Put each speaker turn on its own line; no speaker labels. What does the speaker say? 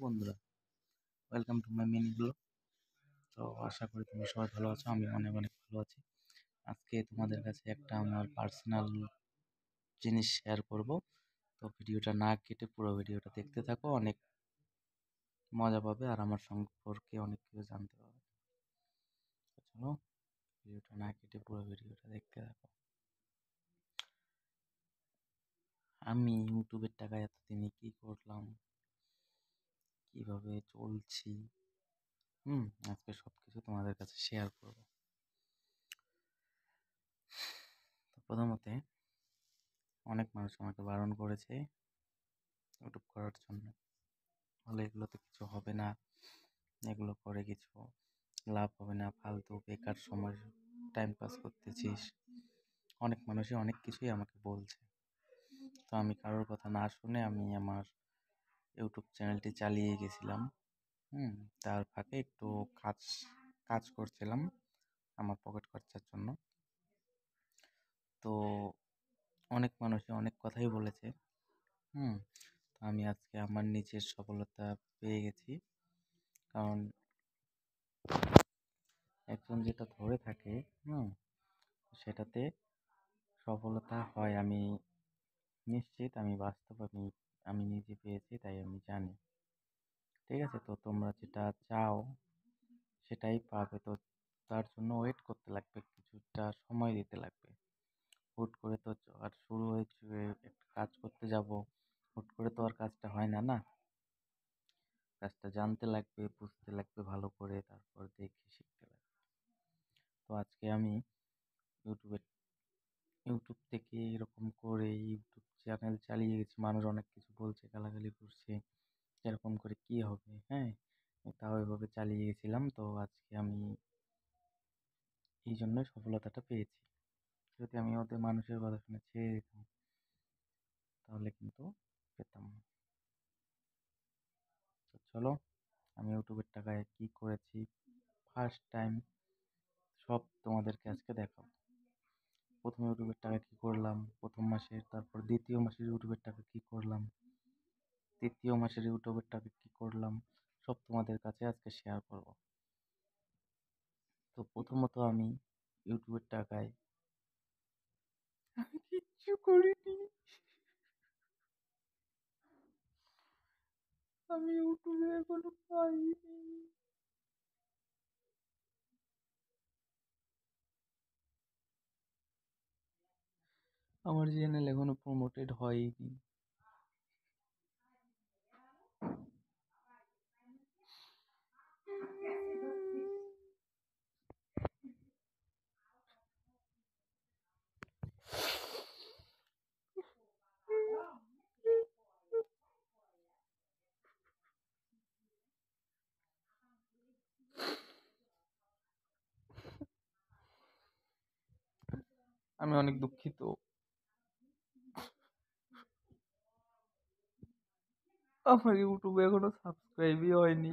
বন্ধুরা, welcome to my mini blog. তো আশা করি তোমরা সবাই ভালো আছো। আমি অনেক অনেক ভালো আছি। আজকে তোমাদের কাছে একটা আমার পার্সোনাল জিনিস শেয়ার করব। তো ভিডিওটা না কেটে পুরো ভিডিওটা দেখতে থাকো, অনেক মজা পাবে আর আমার সম্পর্কে অনেক কিছু জানতে পারবে। তো চলো, ভিডিওটা না কেটে পুরো ভিডিওটা দেখতে থাকো। আমি ইউটিউবের টাকায় এতদিনে কি করলাম, কিভাবে চলছি, আজকে সবকিছু তোমাদের কাছে শেয়ার করব। তো প্রথমত অনেক মানুষ আমাকে বারণ করেছে ইউটিউব করার জন্য, বলে এগুলোতে কিছু হবে না, এগুলো করে কিছু লাভ হবে না, ফালতু বেকার সময় টাইম পাস করতেছিস। অনেক মানুষই অনেক কিছুই আমাকে বলছে। তো আমি কারোর কথা না শুনে আমি আমার ইউটিউব চ্যানেলটি চালিয়ে গেছিলাম। তার ফাঁকে একটু কাজ কাজ করছিলাম আমার পকেট খরচার জন্য। তো অনেক মানুষই অনেক কথাই বলেছে। তো আমি আজকে আমার নিজের সফলতা পেয়ে গেছি। কারণ একজন যেটা ধরে থাকে সেটাতে সফলতা হয়, আমি নিশ্চিত, আমি বাস্তব, আমি নিজে পেয়েছি, তাই আমি জানি। ঠিক আছে, তো তোমরা যেটা চাও সেটাই পাবে। তো তার জন্য ওয়েট করতে লাগবে, কিছুটা সময় দিতে লাগবে। হুট করে তো আর শুরু হয়েছে, একটা কাজ করতে যাব, হুট করে তো আর কাজটা হয় না, না। কাজটা জানতে লাগবে, বুঝতে লাগবে ভালো করে, তারপর দেখে শিখতে লাগবে। তো আজকে আমি ইউটিউবে ইউটিউব থেকে এরকম করে ইউটিউব চ্যানেল চালিয়ে গেছি। মানুষ অনেক কিছু বলছে, গালাগালি করছে, এরকম করে কি হবে, তাও এভাবে চালিয়ে গেছিলাম। তো আজকে আমি এই জন্যই সফলতাটা পেয়েছি। যদি আমি ওদের মানুষের কথা শুনে ছেড়ে দিতাম তাহলে কিন্তু পেতাম না। তো চলো, আমি ইউটিউবের টাকায় কি করেছি ফার্স্ট টাইম সব তোমাদেরকে আজকে দেখাবো। প্রথম ইউটিউবের টাকা কি করলাম প্রথম মাসের, তারপর দ্বিতীয় মাসের ইউটিউবের টাকা কি করলাম, তৃতীয় মাসের ইউটিউবের টাকা কি করলাম, সব তোমাদের কাছে আজকে শেয়ার করব। তো প্রথমত আমি ইউটিউবের টাকায় আমি কিচ্ছু করিনি। আমি ইউটিউবে এখনো পাইনি। আমার চ্যানেল এখনো প্রমোটেড হয়নি। আমি অনেক দুঃখিত। আমার ইউটিউবে এখনো সাবস্ক্রাইবই হয়নি।